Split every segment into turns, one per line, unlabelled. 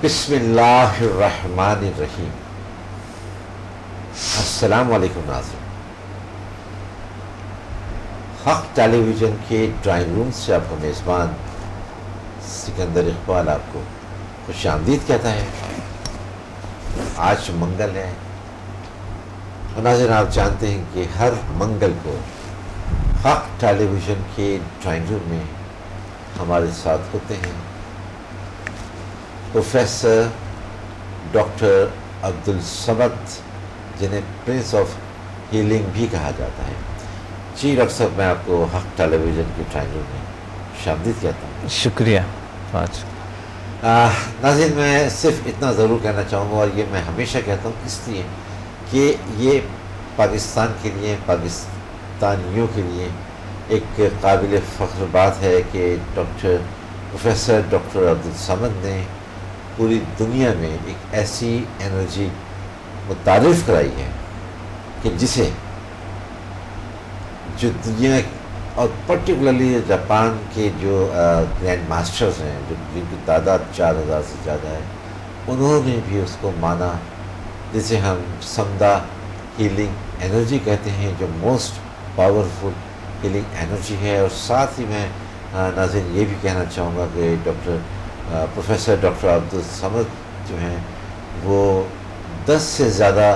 بسم اللہ الرحمن الرحیم۔ السلام علیکم ناظرین، حق ٹیلی ویژن کے ڈرائنگ روم سے آپ کا میزبان سکندر اقبال آپ کو خوش آمدید کہتا ہے۔ آج منگل ہے اور ناظرین آپ جانتے ہیں کہ ہر منگل کو حق ٹیلی ویژن کے ڈرائنگ روم میں ہمارے ساتھ ہوتے ہیں پروفیسر ڈاکٹر عبدالصمد، جنہیں پرنس آف ہیلنگ بھی کہا جاتا ہے۔ جی ڈاکٹر صاحب، میں آپ کو حق ٹیلی ویژن کے ڈرائنگ روم میں خوش آمدید کہتا ہوں۔
شکریہ فاج۔
ناظرین، میں صرف اتنا ضرور کہنا چاہوں گا، اور یہ میں ہمیشہ کہتا ہوں اس لیے کہ یہ پاکستان کے لیے، پاکستانیوں کے لیے ایک قابل فخر بات ہے کہ پروفیسر ڈاکٹر عبدالصمد نے پوری دنیا میں ایک ایسی انرجی متعارف کرائی ہے کہ جسے جو دنیا اور پرٹیکولرلی جاپان کے جو گرینڈ ماسٹرز ہیں، جن کی تعداد 4000 سے زیادہ ہے، انہوں نے بھی اس کو مانا، جسے ہم سمدھا ہیلنگ انرجی کہتے ہیں، جو موسٹ پاورفل ہیلنگ انرجی ہے۔ اور ساتھ ہی میں ناظرین یہ بھی کہنا چاہوں گا کہ پروفیسر ڈاکٹر عبدالصمد جو ہیں وہ 10 سے زیادہ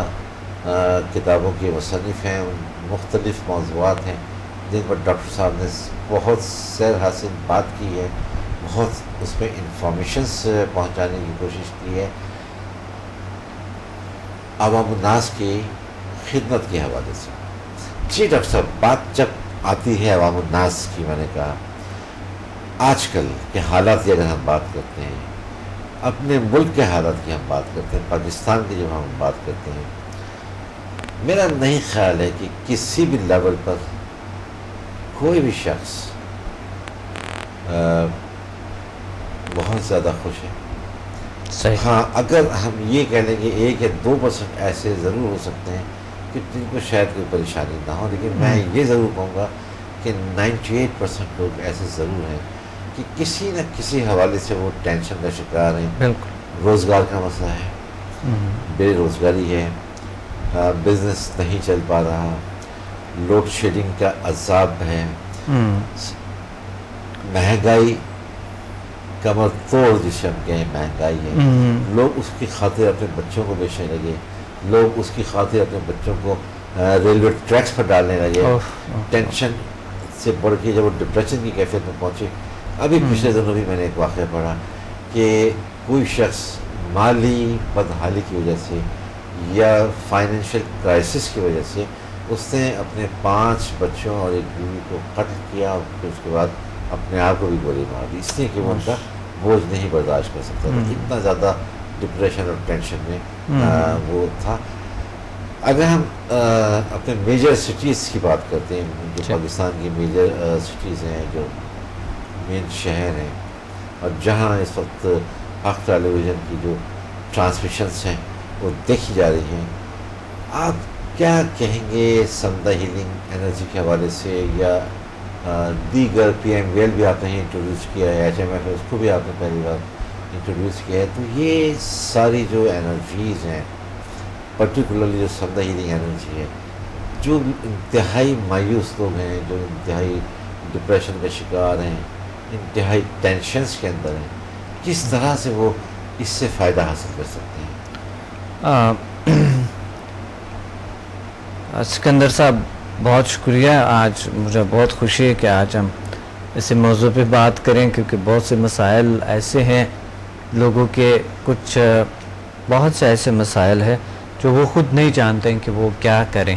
کتابوں کے مصنف ہیں، مختلف موضوعات ہیں جن پر ڈاکٹر صاحب نے بہت سیر حاصل بات کی ہے، بہت اس میں انفارمیشنز پہنچانے کی کوشش کی ہے عوام الناس کی خدمت کے حوالے سے۔ جی ڈاکٹر صاحب، بات جب آتی ہے عوام الناس کی، میں نے کہا آج کل کے حالات کی اگر ہم بات کرتے ہیں، اپنے ملک کے حالات کی ہم بات کرتے ہیں، پاکستان کی جب ہم بات کرتے ہیں، میرا نہیں خیال ہے کہ کسی بھی لیول پر کوئی بھی شخص بہت زیادہ خوش ہے۔
صحیح۔
ہاں، اگر ہم یہ کہہ لیں کہ 1 یا 2% ایسے ضرور ہو سکتے ہیں کہ جن کو شاید کوئی پریشانی نہ ہو، لیکن میں یہ ضرور کہوں گا کہ 98% لوگ ایسے ضرور ہیں کہ کسی نہ کسی حوالے سے وہ ٹینشن کا شکار ہیں۔
بالکل۔
روزگار کا مسئلہ ہے، بے روزگاری ہے، بزنس نہیں چل پا رہا، لوڈ شیڈنگ کا عذاب ہے، مہنگائی کمر توڑ جسے ہم کہیں مہنگائی ہے، لوگ اس کی خاطر اپنے بچوں کو بیچنے لگے، لوگ اس کی خاطر اپنے بچوں کو ریلوے ٹریکس پر ڈالنے لگے، ٹینشن سے بڑھ کے جب وہ ڈپریشن کی کیفیت میں پہنچے۔ ابھی پچھلے دنوں بھی میں نے ایک واقعہ پڑھا کہ کوئی شخص مالی بدحالی کی وجہ سے یا فائنینشیل کرائسس کی وجہ سے اس نے اپنے 5 بچوں اور ایک بیوی کو قتل کیا، اور پھر اس کے بعد اپنے آپ کو بھی گولی مار دی، اس لیے کہ وہ ان کا بوجھ نہیں برداشت کر سکتا تھا، اتنا زیادہ ڈپریشن اور ٹینشن میں وہ تھا۔ اگر ہم اپنے میجر سٹیز کی بات کرتے ہیں، جو پاکستان کی میجر سٹیز ہیں، جو مین شہر ہیں، اور جہاں اس وقت حق ٹیلی ویژن کی جو ٹرانسمیشنز ہیں وہ دیکھی جا رہی ہیں، آپ کیا کہیں گے سمدھا ہیلنگ انرجی کے حوالے سے، یا دیگر PMVL بھی آپ نے انٹروڈیوس کیا ہے، HMF اس کو بھی آپ نے پہلی بار انٹروڈیوس کیا ہے، تو یہ ساری جو انرجیز ہیں، پرٹیکولرلی جو سمدھا ہیلنگ انرجی ہے، جو انتہائی مایوس لوگ ہیں، جو انتہائی ڈپریشن کا شکار ہیں، انتہائی ٹینشنز کے اندر ہیں، کس طرح سے وہ اس سے فائدہ حاصل کر سکتے ہیں؟
سکندر صاحب، بہت شکریہ۔ آج مجھے بہت خوشی ہے کہ آج ہم اس موضوع پہ بات کریں، کیونکہ بہت سے مسائل ایسے ہیں لوگوں کے، کچھ بہت سے ایسے مسائل ہیں جو وہ خود نہیں جانتے ہیں کہ وہ کیا کریں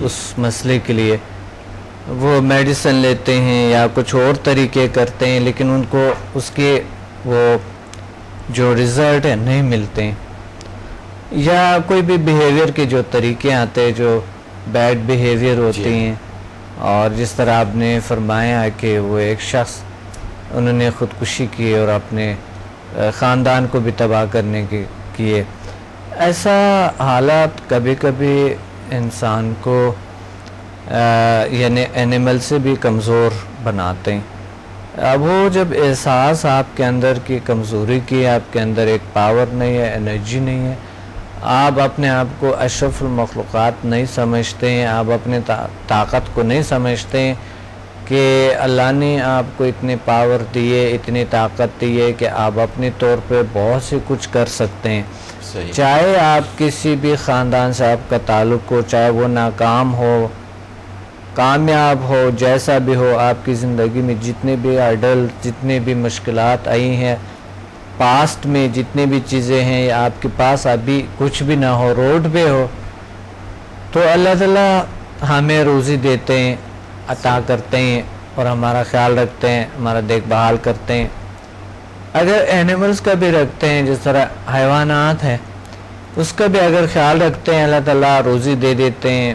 اس مسئلے کے لیے۔ وہ میڈیسن لیتے ہیں یا کچھ اور طریقے کرتے ہیں، لیکن ان کو اس کے وہ جو رزلٹ ہے نہیں ملتے ہیں، یا کوئی بھی بیہیویئر کے جو طریقے آتے ہیں جو بیڈ بیہیویئر ہوتی ہیں، اور جس طرح آپ نے فرمایا ہے کہ وہ ایک شخص انہوں نے خودکشی کی اور اپنے خاندان کو بھی تباہ کرنے کے کیے۔ ایسا حالات کبھی کبھی انسان کو یعنی اینیمل سے بھی کمزور بناتے ہیں۔ اب وہ جب احساس آپ کے اندر کی کمزوری کی، آپ کے اندر ایک پاور نہیں ہے، انرجی نہیں ہے، آپ اپنے آپ کو اشرف المخلوقات نہیں سمجھتے ہیں، آپ اپنے طاقت کو نہیں سمجھتے ہیں کہ اللہ نے آپ کو اتنے پاور دیے، اتنی طاقت دیے کہ آپ اپنے طور پہ بہت سے کچھ کر سکتے ہیں. چاہے آپ کسی بھی خاندان سے آپ کا تعلق ہو، چاہے وہ ناکام ہو، کامیاب ہو، جیسا بھی ہو، آپ کی زندگی میں جتنے بھی ہرڈل، جتنے بھی مشکلات آئی ہیں، پاسٹ میں جتنے بھی چیزیں ہیں، آپ کے پاس ابھی کچھ بھی نہ ہو، روڈ پہ ہو، تو اللہ تعالیٰ ہمیں روزی دیتے ہیں، عطا کرتے ہیں اور ہمارا خیال رکھتے ہیں، ہمارا دیکھ بھال کرتے ہیں. اگر اینیملز کا بھی رکھتے ہیں، جس طرح حیوانات ہیں، اس کا بھی اگر خیال رکھتے ہیں، اللہ تعالیٰ روزی دے دیتے ہیں.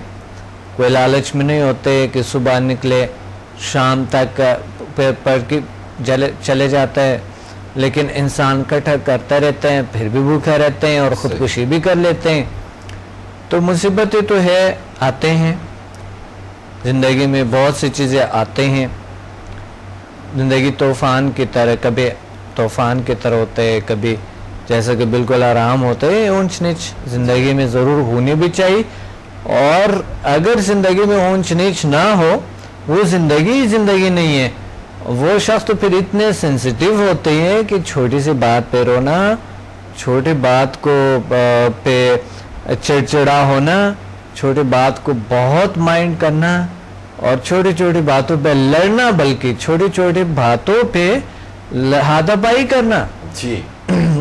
کوئی لالچ میں نہیں ہوتے کہ صبح نکلے شام تک پڑھ کے چلے جاتا ہے، لیکن انسان کٹھا کرتے رہتے ہیں، پھر بھی بھوکے رہتے ہیں اور خودکشی بھی کر لیتے ہیں. تو مصیبتیں تو ہے، آتے ہیں زندگی میں، بہت سی چیزیں آتے ہیں. زندگی طوفان کی طرح، کبھی طوفان کی طرح ہوتے ہیں، کبھی جیسا کہ بالکل آرام ہوتے ہیں. اونچ نیچ زندگی میں ضرور ہونی بھی چاہیے، اور اگر زندگی میں اونچ نیچ نہ ہو، وہ زندگی نہیں ہے. وہ شخص تو پھر اتنے سینسیٹیو ہوتے ہیں کہ چھوٹی سی بات پہ رونا، چھوٹی بات کو پہ چڑچڑا ہونا، چھوٹی بات کو بہت مائنڈ کرنا اور چھوٹی چھوٹی باتوں پہ لڑنا، بلکہ چھوٹی چھوٹی باتوں پہ ہاتھا پائی کرنا.
جی.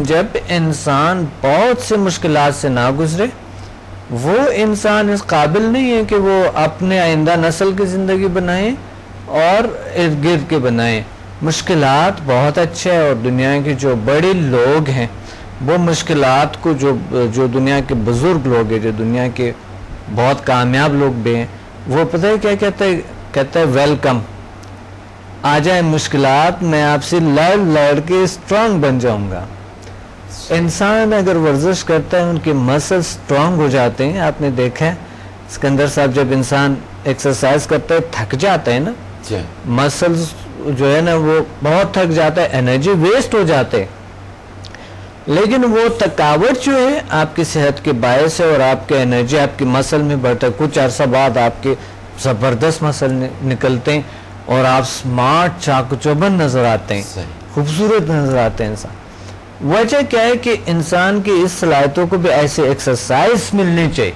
جب انسان بہت سے مشکلات سے نہ گزرے، وہ انسان اس قابل نہیں ہے کہ وہ اپنے آئندہ نسل کی زندگی بنائیں اور ارد گرد کے بنائیں. مشکلات بہت اچھے ہیں، اور دنیا کے جو بڑے لوگ ہیں وہ مشکلات کو، جو دنیا کے بزرگ لوگ ہیں، جو دنیا کے بہت کامیاب لوگ بھی ہیں، وہ پتہ ہے کیا کہتے ہیں ویلکم، آ جائیں مشکلات، میں آپ سے لڑ کے اسٹرانگ بن جاؤں گا. انسان اگر ورزش کرتا ہے، ان کے مسل اسٹرانگ ہو جاتے ہیں. آپ نے دیکھا ہے اسکندر صاحب، جب انسان ایکسرسائز کرتا ہے تھک جاتا ہے نا، مسلز جو ہے نا وہ بہت تھک جاتا ہے، انرجی ویسٹ ہو جاتے ہیں. لیکن وہ تھکاوٹ جو ہے آپ کی صحت کے باعث ہے، اور آپ کے انرجی آپ کے مسل میں بڑھتا ہے. کچھ عرصہ بعد آپ کے زبردست مسل نکلتے ہیں اور آپ سمارٹ، چاق و چوبند نظر آتے ہیں، خوبصورت نظر آتے ہیں انسان. وجہ کیا ہے کہ انسان کی اس صلاحیتوں کو بھی ایسے ایکسرسائز ملنی چاہیے.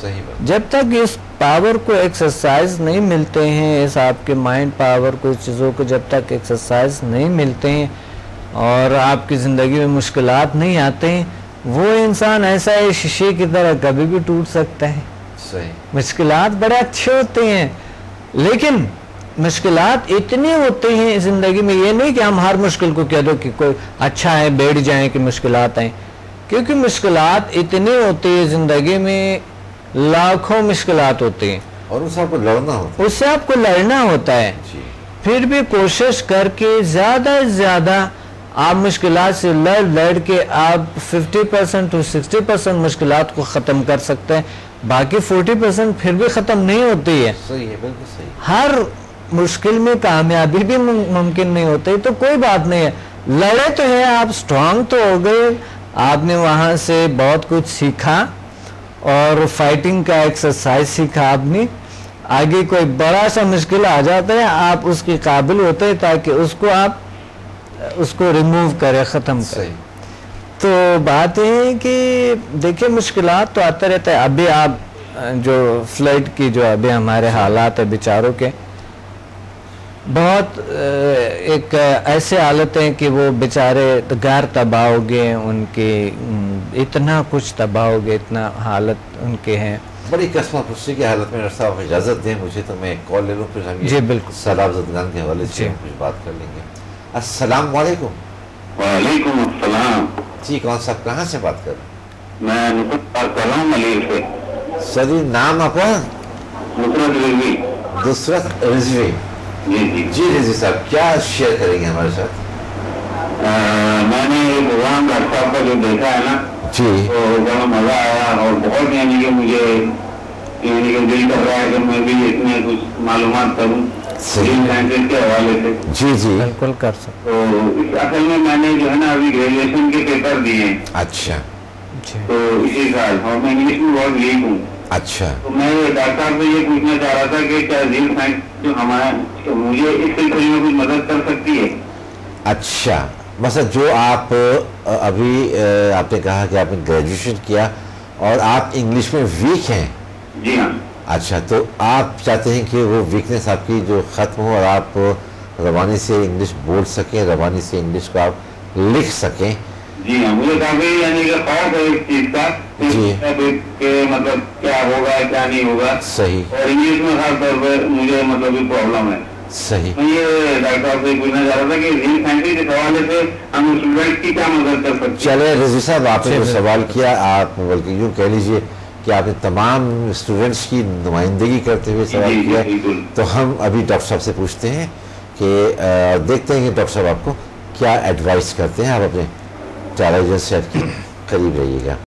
صحیح بات.
جب تک اس پاور کو ایکسرسائز نہیں ملتے ہیں، اس آپ کے مائنڈ پاور کو، اس چیزوں کو جب تک ایکسرسائز نہیں ملتے ہیں اور آپ کی زندگی میں مشکلات نہیں آتے ہیں، وہ انسان ایسا ہے شیشے کی طرح کبھی بھی ٹوٹ سکتا ہے.
صحیح.
مشکلات بڑے اچھے ہوتے ہیں، لیکن مشکلات اتنے ہوتے ہیں زندگی میں. یہ نہیں کہ ہم ہر مشکل کو کہہ دو کہ کوئی اچھا ہے، بیٹھ جائیں کہ مشکلات آئیں، کیونکہ مشکلات اتنے ہوتے ہیں زندگی میں، لاکھوں مشکلات ہوتے ہیں،
اور اس سے آپ کو لڑنا ہوتا ہے.
اس سے آپ کو لڑنا ہوتا ہے. پھر بھی کوشش کر کے زیادہ سے زیادہ آپ مشکلات سے لڑ کے آپ 50% to 60% مشکلات کو ختم کر سکتے ہیں. باقی 40% پھر بھی ختم نہیں ہوتی ہے.
صحیح ہے، بالکل صحیح.
ہر مشکل میں کامیابی بھی ممکن نہیں ہوتی، تو کوئی بات نہیں ہے، لڑے تو ہے، آپ سٹرونگ تو ہو گئے، آپ نے وہاں سے بہت کچھ سیکھا اور فائٹنگ کا ایکسرسائز سیکھا آپ نے. آگے کوئی بڑا سا مشکل آ جاتا ہے، آپ اس کے قابل ہوتے ہیں تاکہ اس کو ریموو کرے، ختم کرے. تو بات یہ ہے کہ دیکھیں مشکلات تو آتے رہتے ہیں. ابھی آپ جو فلڈ کی جو ابھی ہمارے حالات ہیں بیچاروں کے، بہت ایک ایسے حالت ہیں کہ وہ بیچارے گھر تباہ ہو گئے، ان کے اتنا کچھ تباہ ہو گئے، اتنا حالت ان کے ہیں.
بڑی قسمہ پرسی کی حالت میں. ڈاکٹر صاحب اجازت دیں مجھے تو میں ایک کال لے لوں، پھر ہم
جی بالکل
سیلاب زدگان کے حوالے سے کچھ بات کر لیں گے. السلام علیکم.
وعلیکم السلام.
جی کون صاحب کہاں سے بات کر رہے ہیں؟
میں نصرت بات کر رہا ہوں ملیل سے.
سر یہ نام آپ کا؟
نصرت رضوی.
نصرت رضوی.
جی جی
جی رضوی صاحب کیا شیئر کریں گے ہمارے ساتھ؟
میں نے یہ پروگرام ڈاکٹر صاحب کا جو دیکھا ہے نا،
جی
تو بڑا مزہ آیا، اور بہت یعنی کہ مجھے دل کر رہا ہے کہ میں بھی اس میں کچھ معلومات کروں. جین سائنسز کے حوالے سے.
جی جی
بالکل کر سکتے.
تو اصل میں میں نے جو ہے نا ابھی گریجویشن کے پیپر دیے ہیں.
اچھا
جی
تو اسی سال اور میں انگلش میں بہت ویک ہوں.
اچھا
تو میں ڈاکٹر صاحب سے یہ پوچھنا چاہ رہا تھا کہ کیا جین سائنس جو ہمارا مجھے اس سلسلے میں کچھ مدد کر سکتی ہے؟
اچھا مثلا جو آپ ابھی آپ نے کہا کہ آپ نے گریجویشن کیا اور آپ انگلش میں ویک ہیں.
جی ہاں.
اچھا تو آپ چاہتے ہیں کہ وہ ویکنس آپ کی جو ختم ہو اور آپ روانی سے انگلش بول سکیں, روانی سے انگلش کو آپ لکھ سکیں.
جی ہاں, مجھے کافی یعنی کہ خوف ہے اس چیز کا
جی
کہ مطلب کیا ہوگا کیا نہیں ہوگا.
صحیح
اور انگلش میں خاص طور پہ مجھے مطلب پرابلم ہے.
صحیح.
میں یہ ڈاکٹر صاحب سے پوچھنا چاہ رہا تھا کہ جین سائنس کے حوالے سے ہم اسٹوڈنٹ کی کیا مدد کر سکتے ہیں؟
چلے رضوی صاحب آپ نے جو سوال کیا آپ بلکہ یوں کہہ لیجئے کہ آپ نے تمام اسٹوڈنٹس کی نمائندگی کرتے ہوئے سوال کیا. تو ہم ابھی ڈاکٹر صاحب سے پوچھتے ہیں کہ دیکھتے ہیں کہ ڈاکٹر صاحب آپ کو کیا ایڈوائس کرتے ہیں. آپ اپنے ٹیلیویژن سیٹ کے قریب رہیے گا.